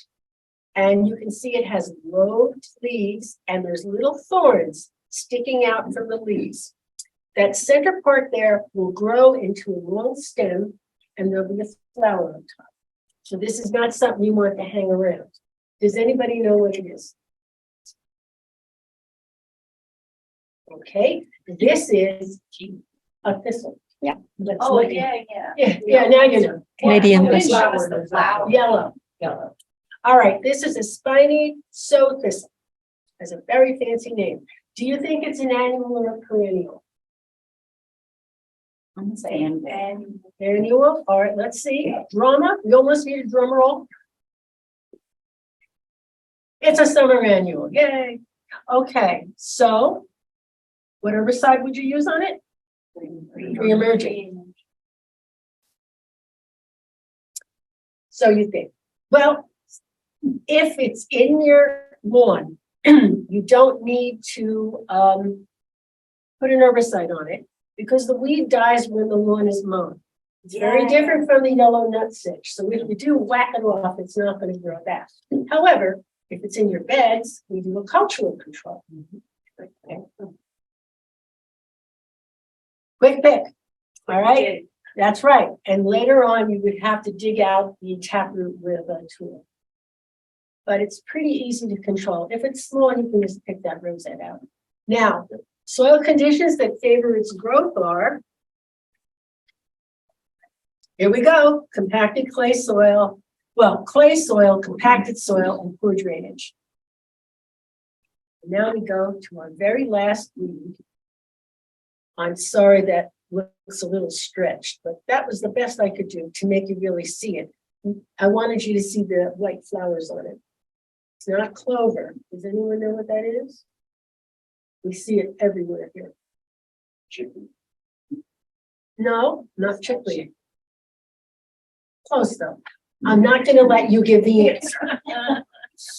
And you can see it has lobed leaves and there's little thorns sticking out from the leaves. That center part there will grow into a long stem and there'll be a flower on top. So this is not something you want to hang around. Does anybody know what it is? Okay, this is a thistle. Yeah. Let's Oh, look at- yeah. Yeah, now you know. Canadian Which thistle. was the flower? Yellow. All right, this is a spiny sow thistle. Has a very fancy name. Do you think it's an annual or a perennial? I'm saying And Annual. All right, let's see. Drama. We almost need a drum roll. It's a summer annual. Yay. Okay, so what herbicide would you use on it? Pre-emergent. So you think, well, if it's in your lawn, you don't need to put an herbicide on it because the weed dies when the lawn is mown. It's very different from the yellow nutsedge. So if you do whack it off, it's not going to grow back. However, if it's in your beds, we do a cultural control. Okay. Quick pick. All right, that's right. And later on, you would have to dig out the taproot with a tool. But it's pretty easy to control. If it's small, you can just pick that rosette out. Now, soil conditions that favor its growth are, here we go, compacted clay soil. Well, clay soil, compacted soil, and poor drainage. Now we go to our very last weed. I'm sorry that looks a little stretched, but that was the best I could do to make you really see it. I wanted you to see the white flowers on it. It's not clover. Does anyone know what that is? We see it everywhere here. Chickweed. No, not chickweed. Close though. I'm not going to let you give the answer.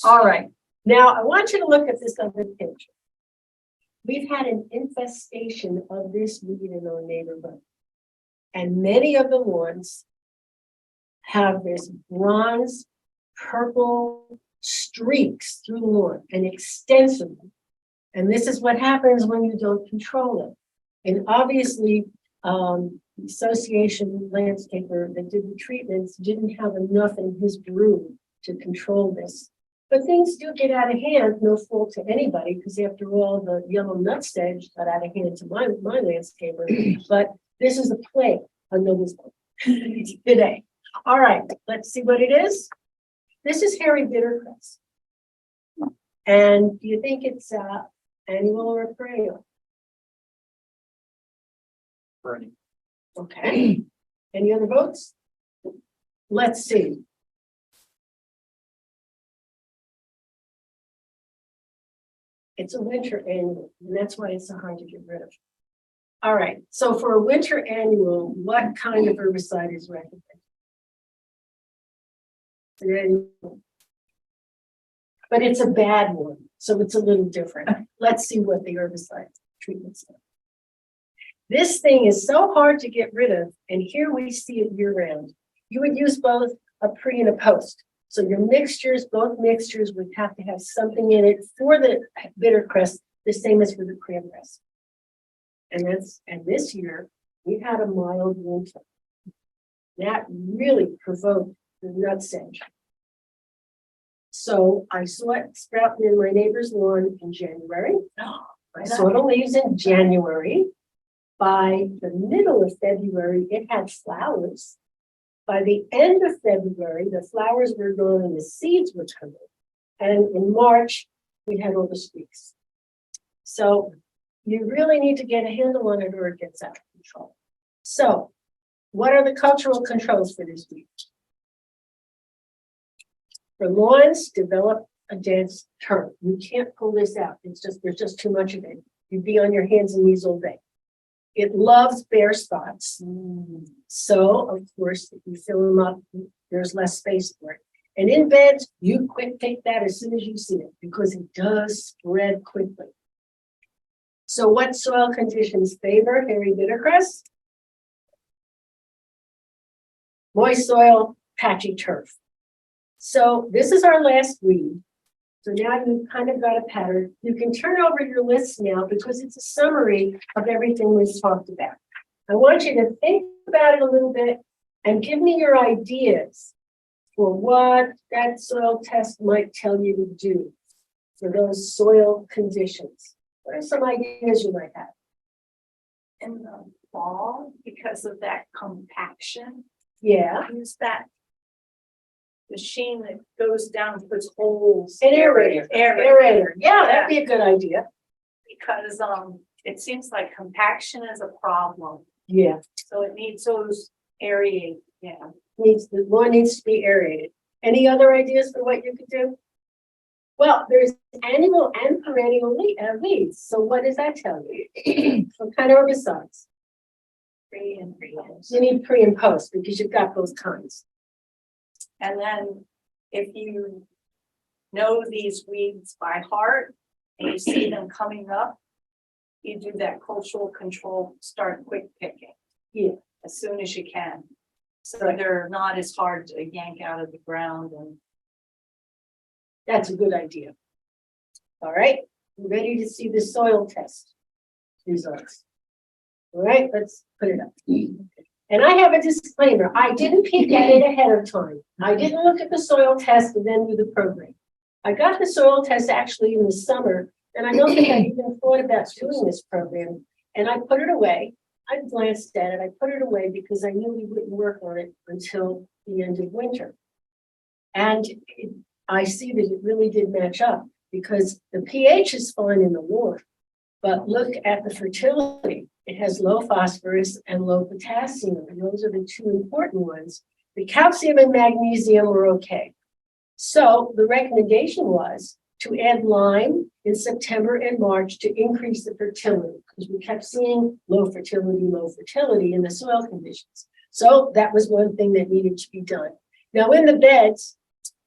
All right. Now I want you to look at this other picture. We've had an infestation of this weed in our neighborhood. And many of the lawns have this bronze, purple streaks through the lawn and extensively. And this is what happens when you don't control it. And obviously, the association landscaper that did the treatments didn't have enough in his brew to control this. But things do get out of hand, no fault to anybody, because after all, the yellow nutsedge got out of hand to my landscaper. But this is a plague under this one today. All right, let's see what it is. This is hairy bittercress. And do you think it's annual or perennial? Burning. Okay. Any other votes? Let's see. It's a winter annual, and that's why it's so hard to get rid of. All right, so for a winter annual, what kind of herbicide is recommended? It's an annual. But it's a bad one. So it's a little different. Let's see what the herbicide treatments are. This thing is so hard to get rid of, and here we see it year round. You would use both a pre and a post. So your mixtures, both mixtures would have to have something in it for the bitter cress, the same as for the cranberries. And this year, we've had a mild winter. That really provoked the nutsedge. So I saw it sprouting in my neighbor's lawn in January. I saw the leaves in January. By the middle of February, it had flowers. By the end of February, the flowers were gone and the seeds were coming. And in March, we had all the streaks. So you really need to get a handle on it or it gets out of control. So what are the cultural controls for this week? For lawns, develop a dense turf. You can't pull this out. There's just too much of it. You'd be on your hands and knees all day. It loves bare spots. So, of course, if you fill them up, there's less space for it. And in beds, you quick take that as soon as you see it because it does spread quickly. So what soil conditions favor hairy bittercress? Moist soil, patchy turf. So this is our last weed. So now you've kind of got a pattern. You can turn over your list now because it's a summary of everything we've talked about. I want you to think about it a little bit and give me your ideas for what that soil test might tell you to do for those soil conditions. What are some ideas you might have? In the fall, because of that compaction, Yeah, use that machine that goes down and puts holes. an aerator. Aerator. Yeah, that'd be a good idea. Because it seems like compaction is a problem, Yeah, so it needs those aerate, yeah. the lawn needs to be aerated. Any other ideas for what you could do? Well, there's annual and perennial weeds. So what does that tell you? What kind of herbicides? Pre and pre-use. You need pre and post because you've got both kinds. And then if you know these weeds by heart and you see them coming up, you do that cultural control, start quick picking. Yeah. As soon as you can. So Right. they're not as hard to yank out of the ground and That's a good idea. All right, you ready to see the soil test results? All right, let's put it up. And I have a disclaimer. I didn't peek at it ahead of time. I didn't look at the soil test and then do the program. I got the soil test actually in the summer, and I don't think I even thought about doing this program. And I put it away. I glanced at it. I put it away because I knew we wouldn't work on it until the end of winter. And I see that it really did match up because the pH is fine in the lawn, but look at the fertility. It has low phosphorus and low potassium, and those are the two important ones. The calcium and magnesium were okay. So the recommendation was to add lime in September and March to increase the fertility because we kept seeing low fertility in the soil conditions. So that was one thing that needed to be done. Now in the beds,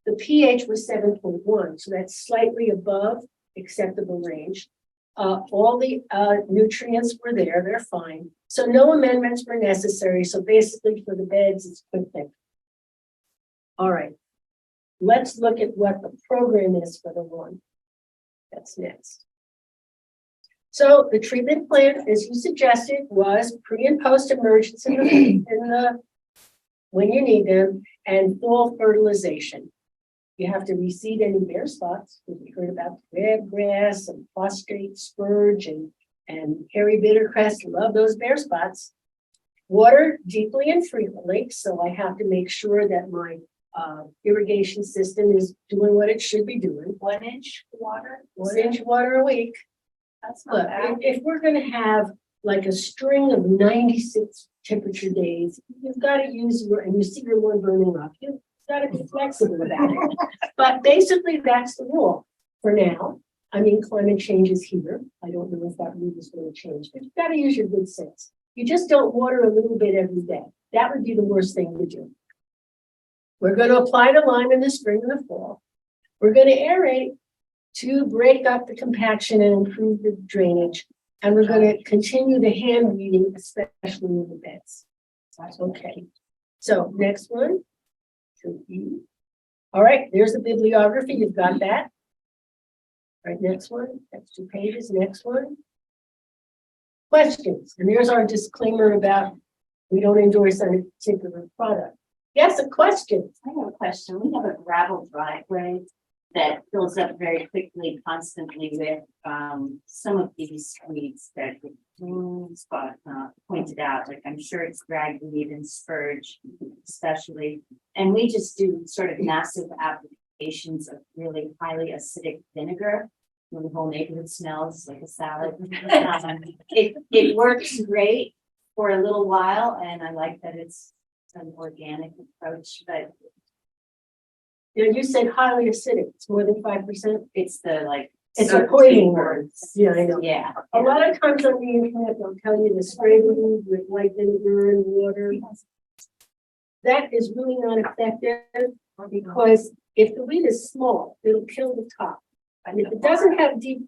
the pH was 7.1, so that's slightly above acceptable range. All the nutrients were there, they're fine. So no amendments were necessary. So basically for the beds, it's quick pick. All right, let's look at what the program is for the lawn. That's next. So the treatment plan, as you suggested, was pre and post emergence when you need them, and fall fertilization. You have to reseed any bare spots, because we heard about crabgrass and prostrate spurge and hairy bittercress. Love those bare spots. Water deeply and frequently, so I have to make sure that my irrigation system is doing what it should be doing. 1 inch water. 1 inch water a week. That's not Look, bad. if we're going to have like a string of 96 temperature days, you've got to use and you see your lawn burning up. You've got to be flexible about it. But basically, that's the rule for now. I mean, climate change is here. I don't know if that rule is going to change, but you've got to use your good sense. You just don't water a little bit every day. That would be the worst thing to do. We're going to apply the lime in the spring and the fall. We're going to aerate to break up the compaction and improve the drainage. And we're gonna continue the hand weeding, especially in the beds. Okay, so next one. All right, there's the bibliography, you've got that. All right, next one, that's 2 pages, next one. Questions, and there's our disclaimer about we don't endorse any particular product. Yes, a question. I have a question. We have a gravel driveway that fills up very quickly, constantly with some of these weeds that Spot pointed out. Like I'm sure it's ragweed and spurge, especially. And we just do sort of massive applications of really highly acidic vinegar. When the whole neighborhood smells like a salad. It works great for a little while, and I like that it's an organic approach, but You said highly acidic, it's more than 5%. it's the like. It's a poison word. Yeah, I know. Yeah. A lot of times on the internet, they'll tell you to spray the weed with white vinegar and water. That is really not effective because if the weed is small, it'll kill the top. And if it doesn't have deep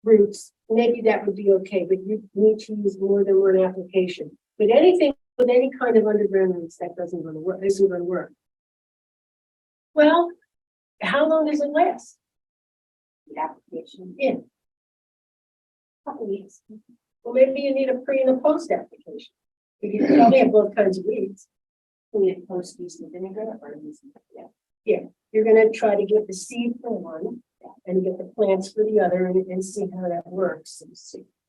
roots, maybe that would be okay, but you need to use more than one application. But anything with any kind of underground roots, that isn't going to work. Well, how long does it last? The application. Yeah. Couple weeks. Well, maybe you need a pre and a post application. Because you probably have both kinds of weeds. We have post use the vinegar or use You're gonna try to get the seed for one and get the plants for the other and see how that works.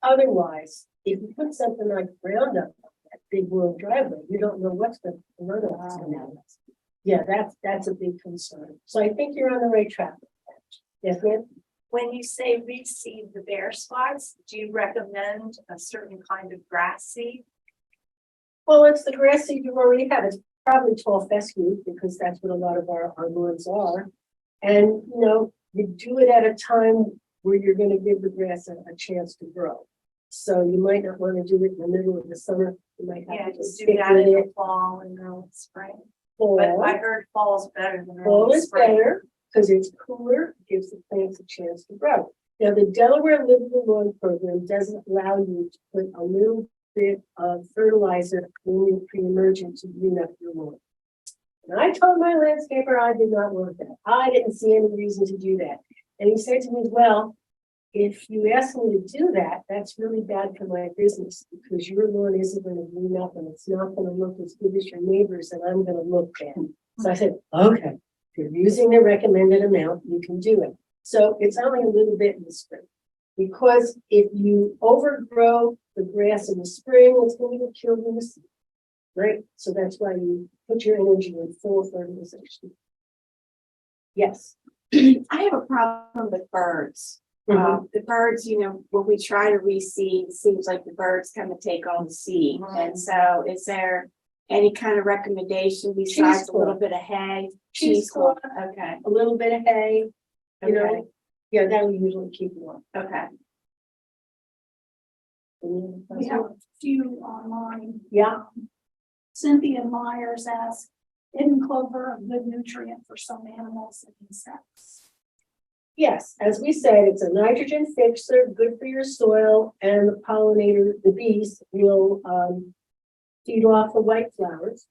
Otherwise, if you put something like Roundup on that big world driveway, you don't know what's the Roundup is gonna happen. Yeah, that's a big concern. So I think you're on the right track. Yes, ma'am? When you say reseed the bare spots, do you recommend a certain kind of grass seed? Well, it's the grass seed you already have. It's probably tall fescue because that's what a lot of our lawns are. And, you do it at a time where you're going to give the grass a chance to grow. So you might not want to do it in the middle of the summer. You might have to just do stick that with in it. the fall and go in spring. But I Fall heard fall's better than Fall early is spring. better because it's cooler, gives the plants a chance to grow. Now, the Delaware Livable Lawn Program doesn't allow you to put a little bit of fertilizer when you're pre-emergent to green up your lawn. And I told my landscaper I did not want that. I didn't see any reason to do that. And he said to me, well, if you ask me to do that, that's really bad for my business because your lawn isn't going to green up and it's not going to look as good as your neighbors and I'm going to look bad. So I said, okay, if you're using the recommended amount, you can do it. So it's only a little bit in the spring. Because if you overgrow the grass in the spring, it's going to get killed in the summer. Right? So that's why you put your energy in full fertilization. Yes. I have a problem with birds. Mhm. The birds, when we try to reseed, it seems like the birds come and take all the seed. And so is there any kind of recommendation besides a little bit of hay? Cheesecloth, Okay, a little bit of hay, okay, yeah, that will usually keep you on. okay. We have a few online. Yeah. Cynthia Myers asks, hidden clover a good nutrient for some animals and insects? Yes, as we said, it's a nitrogen fixer, good for your soil, and the pollinator, the bees, will feed off the white flowers.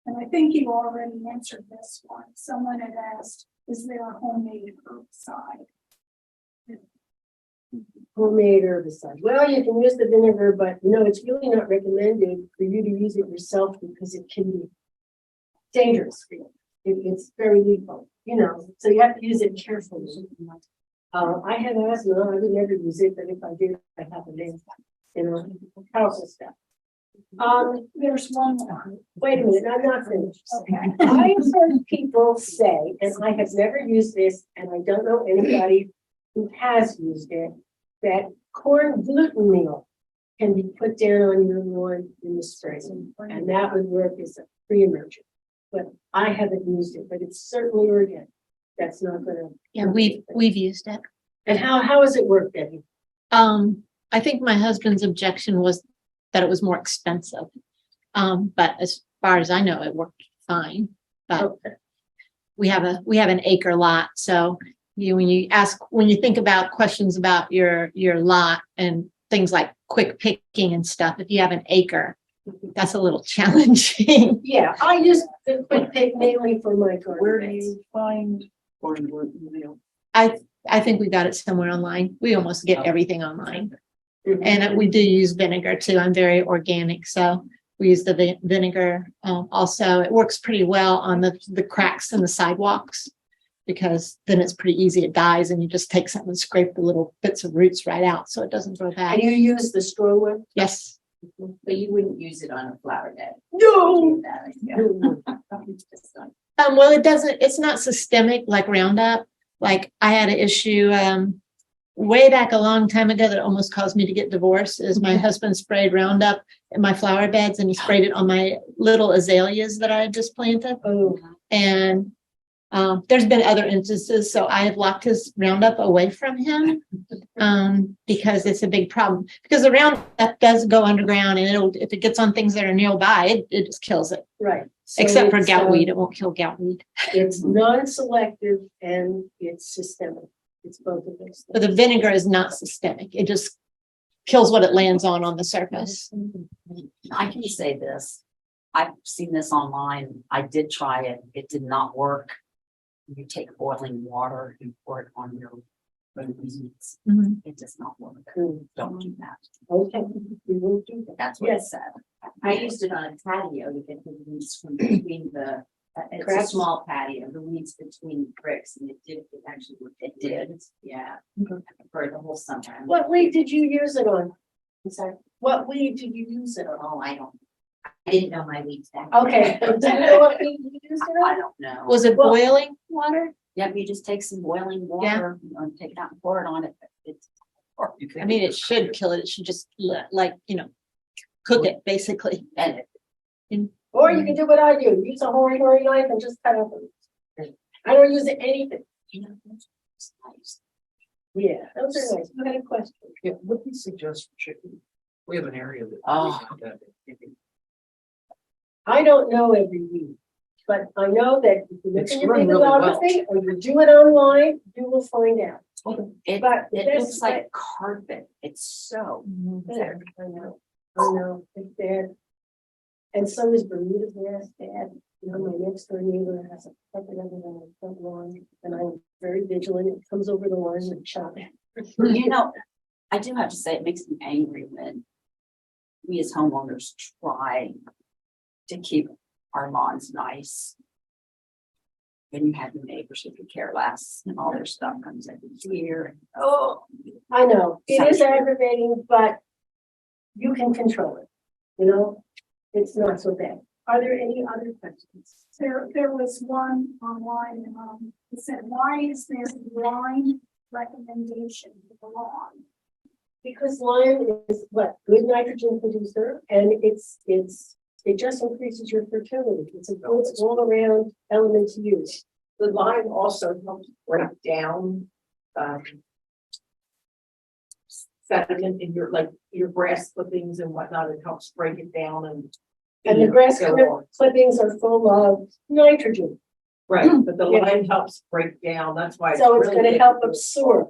And I think you already answered this one. Someone had asked, is there a homemade herbicide? Homemade herbicide. Well, you can use the vinegar, but it's really not recommended for you to use it yourself because it can be dangerous for you. It's very lethal, so you have to use it carefully. I have asthma, I would never use it, but if I did, I have a name, powerful stuff. There's one more. Wait a minute, I'm not finished. Okay. I have heard people say, and I have never used this, and I don't know anybody who has used it, that corn gluten meal can be put down on your lawn in the spring, and that would work as a pre-emergent. But I haven't used it, but it's certainly organic. That's not gonna. Yeah, we've used it. And how has it worked, Debbie? I think my husband's objection was that it was more expensive. But as far as I know, it worked fine. But Okay. we have an acre lot, so when you think about questions about your lot and things like quick picking and stuff, if you have an acre, that's a little challenging. Yeah, I use the quick pick mainly for my garden. Where do beds. you find, or you I think we got it somewhere online. We almost get everything online. And we do use vinegar too. I'm very organic, so we use the vinegar. Also, it works pretty well on the cracks in the sidewalks, because then it's pretty easy. It dies, and you just take something and scrape the little bits of roots right out, so it doesn't grow back. And you use the strong one? Yes. But you wouldn't use it on a flower bed. No. Well, it's not systemic like Roundup. Like I had an issue way back a long time ago that almost caused me to get divorced, is my husband sprayed Roundup in my flower beds, and he sprayed it on my little azaleas that I had just planted. Oh, And there's been other instances, so I have locked his Roundup away from him because it's a big problem. Because the Roundup does go underground, and if it gets on things that are nearby, it just kills it. right. So Except for it's, goutweed, it won't kill goutweed. It's non-selective and it's systemic. It's both of those. But the vinegar is not systemic. It just kills what it lands on the surface. I can say this. I've seen this online. I did try it. It did not work. You take boiling water and pour it on your weeds. Mhm. It does not work. Mm. Don't do that. Okay, we will do that. That's what it Yes. said. I used it on a patio to get the weeds from between it's a Cracks? small patio, the weeds between bricks, and it actually worked. It did, yeah. For the whole summer. What weed did you use it on? I'm sorry. What weed did you use it on? Oh, I didn't know my weeds back. Okay. Do you know what weed you used it I on? don't know. Was it Well- boiling water? Yep, you just take some boiling water, and take it out and pour it on it. It's. Or you could. I mean, it should kill it. It should just cook it basically. And Or you can do what I do, use a horny knife and just cut off the roots. I don't use anything. you know, it's nice. Yeah, those are nice. You had a question? Yeah, what do you suggest for chicken? We have an area that. Oh. I don't know every weed, but I know that if you look It's in your run really well. bibliography or you do it online, you will find out. It, But it that's looks like carpet. It's so. There, I know, it's bad. And so is Bermuda grass bad. You know, my next door neighbor has a couple of them on the front lawn, and I'm very vigilant. It comes over the line and chop it. You know, I do have to say, it makes me angry when we as homeowners try to keep our lawns nice. Then you have the neighbors who could care less, and all their stuff comes every year. And, oh, I know, it is Sounds- aggravating, but you can control it, you know? It's not so bad. Are there any other questions? There was one online, it said, why is there line recommendation for the lawn? Because lime is what, good nitrogen producer, and it just increases your fertility. It's a good all around element to use. The lime also helps break down, sediment in your grass clippings and whatnot. It helps break it down And the grass go on. clippings are full of nitrogen, Right, but the Yeah. lime helps break down. That's why. so it's really gonna good help for- absorb.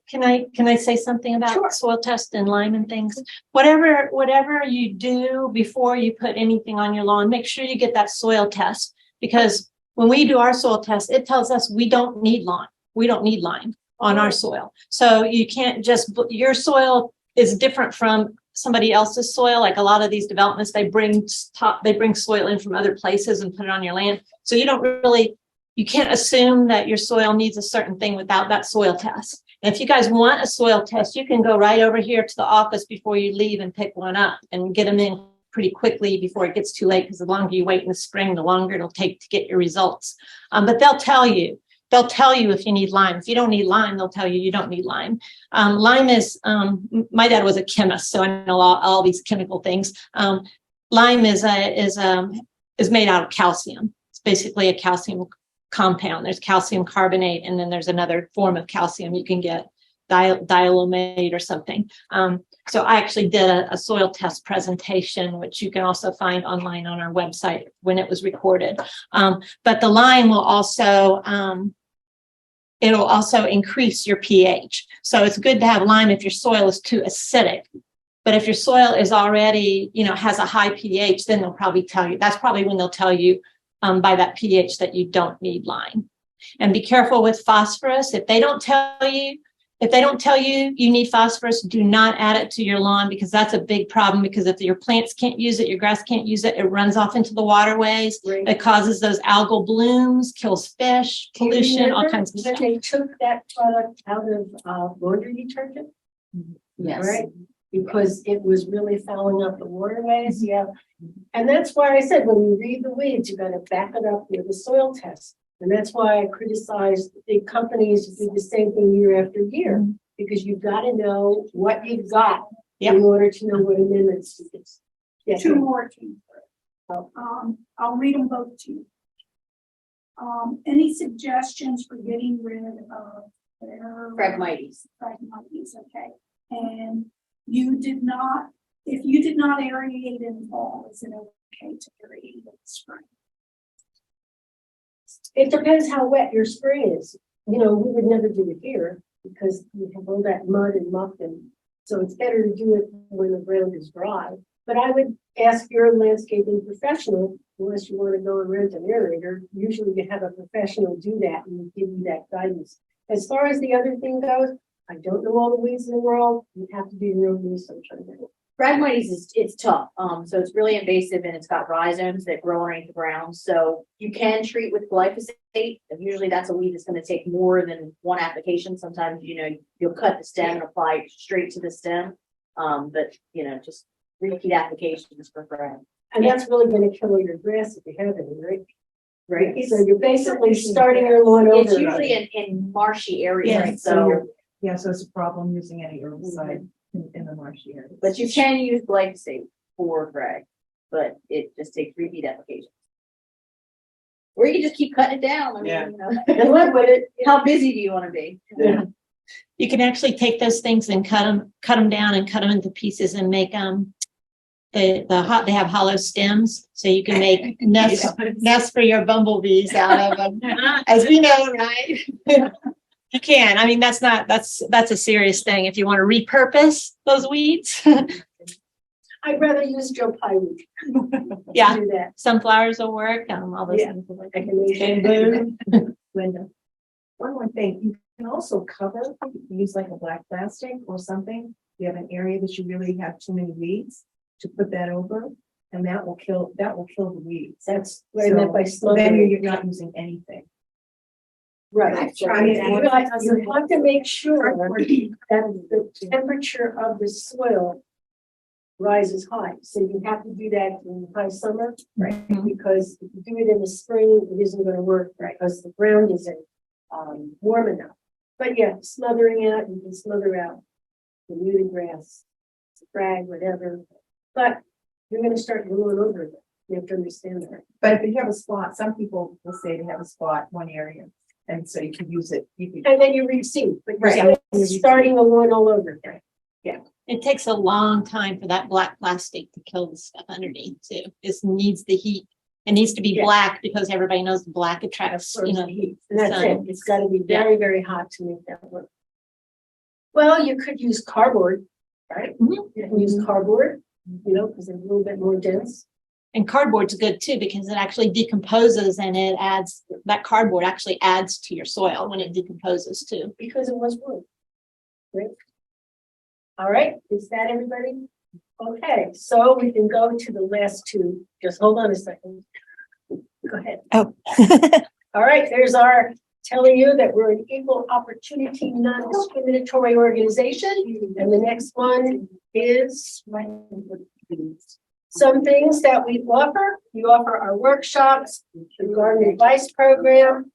Can I say something about Sure. soil test and lime and things? Whatever you do before you put anything on your lawn, make sure you get that soil test. Because when we do our soil test, it tells us we don't need lime. We don't need lime on our soil. So you can't your soil is different from somebody else's soil. Like a lot of these developments, they bring soil in from other places and put it on your land. So you can't assume that your soil needs a certain thing without that soil test. And if you guys want a soil test, you can go right over here to the office before you leave and pick one up and get them in pretty quickly before it gets too late. Because the longer you wait in the spring, the longer it'll take to get your results. But they'll tell you if you need lime. If you don't need lime, they'll tell you you don't need lime. Lime is, my dad was a chemist, so I know all these chemical things. Lime is made out of calcium. It's basically a calcium compound. There's calcium carbonate, and then there's another form of calcium you can get, dialomate or something. So I actually did a soil test presentation, which you can also find online on our website when it was recorded. But the lime will also, it'll also increase your pH. So it's good to have lime if your soil is too acidic. But if your soil is already, has a high pH, then they'll probably tell you, that's probably when they'll tell you by that pH that you don't need lime. And be careful with phosphorus. If they don't tell you you need phosphorus, do not add it to your lawn, because that's a big problem. Because if your plants can't use it, your grass can't use it, it runs off into the waterways. Right. It causes those algal blooms, kills fish, Do you pollution, all remember kinds of when stuff. they took that product out of laundry detergent? Yes. Right? Because it was really fouling up the waterways, yeah. And that's why I said, when you read the weeds, you gotta back it up with a soil test. And that's why I criticized big companies who do the same thing year after year, because you've gotta know what you've got Yep. in order to know what amendments to do. Yeah. Two more to you. I'll read them both to you. Any suggestions for getting rid of their Phragmites. Phragmites, okay. And you did not, if you did not aerate in the fall, is it okay to aerate in the spring? It depends how wet your spring is. We would never do it here because you have all that mud and muck, and so it's better to do it when the ground is dry. But I would ask your landscaping professional, unless you want to go and rent an aerator, usually you have a professional do that and give you that guidance. As far as the other thing goes, I don't know all the weeds in the world. You have to do your own research on that. Phragmites it's tough. So it's really invasive and it's got rhizomes that grow underneath the ground. So you can treat with glyphosate. Usually that's a weed that's going to take more than one application. Sometimes, you'll cut the stem and apply it straight to the stem. But just repeat applications for phrag. And that's really going to kill your grass if you have any, right? Right. So you're basically starting your lawn over. It's usually in marshy areas. Yeah. So So it's a problem using any herbicide in the marshy area. but you can use glyphosate for phrag, but it just takes repeat applications. Or you can just keep cutting it down. I mean, Yeah. And live with it. how busy do you want to be? You can actually take those things and cut them down and cut them into pieces and make they have hollow stems, so you can make nests for your bumblebees out of them. As we know, right? You can. I mean, that's a serious thing. If you want to repurpose those weeds, I'd rather use Joe Pye weed. Yeah. To do that. sunflowers will work. All those Yeah. things will work. I can make bamboo. Linda, one more thing, you can also cover, use like a black plastic or something. You have an area that you really have too many weeds, to put that over, and that will kill the weeds. That's what I meant by So then smothering. you're not using anything. Right. I've tried it. You have to make sure that the temperature of the soil rises high. So you have to do that in high summer. Right. Because if you do it in the spring, it isn't going to work, right? Because the ground isn't warm enough. But yeah, smothering out, you can smother out the rooted grass, frag, whatever. But you're going to start going over it. You have to understand that. But if you have a spot, some people will say they have a spot, one area, and so you can use it. And then you reseed, but Right. you're starting the lawn all over again. It takes a long time for that black plastic to kill the stuff underneath too. It needs the heat. It needs to be Yeah. black because everybody knows black attracts, And that's sun. it. It's got to be very, very hot to make that work. Well, you could use cardboard, right? Mhm. You can use cardboard, because it's a little bit more dense. And cardboard's good too, because it actually decomposes and that cardboard actually adds to your soil when it decomposes too. Because it was wood. Right? All right, is that everybody? Okay, so we can go to the last two. Just hold on a second. Go ahead. Oh. All right, there's our telling you that we're an equal opportunity, non-discriminatory organization. And the next one is some things that we offer. We offer our workshops, the garden advice program,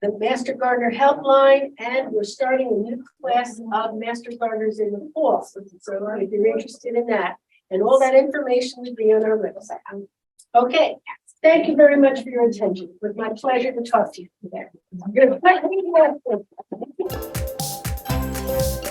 the Master Gardener Helpline, and we're starting a new class of Master Gardeners in the fall. So if you're interested in that, and all that information will be on our website. Okay, thank you very much for your attention. It was my pleasure to talk to you today. Good.